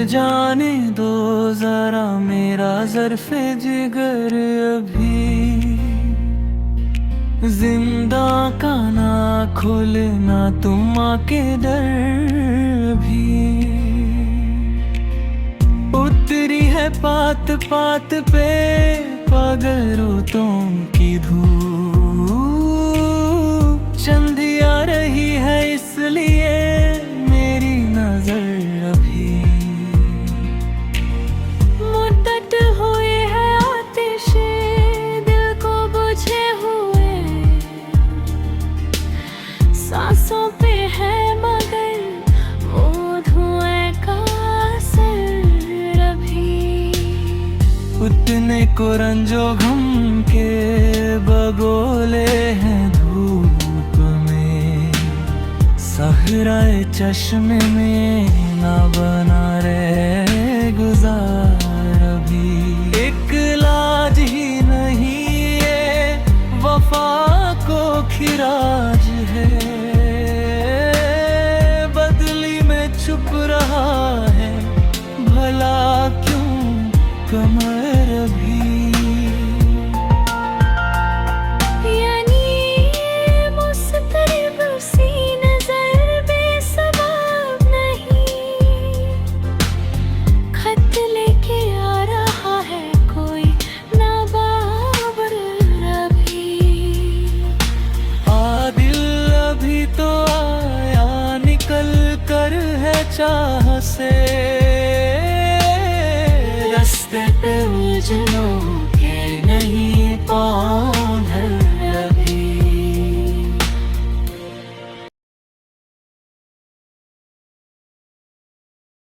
जाने दो जरा मेरा ज़र्फ़े जिगर अभी। जिंदा का ना खुलना तुम आके डर भी। उतरी है पात पात पे पगरू तुम की धूप। चंदिया रही है इसलिए मेरी नजर अभी। मुद्दत हुई है आतिशे दिल को बुझे हुए। सांसों पे है मगर वो धुएं का असर अभी। उतने को रंजो गम के बगोले हैं धूप में। सहराए चश्मे में ना बना रे गुजार अभी। एक लाज ही नहीं ये वफा को खिराज है। बदली में छुप रहा है भला क्यों कमर भी। यानी ये मुस्तरिब सी नजर बेसबाब नहीं। खत लेके आ रहा है कोई नाबाबर अभी। आदिल अभी तो आया निकल कर है चाह से। रास्ते पे उलझनों के नहीं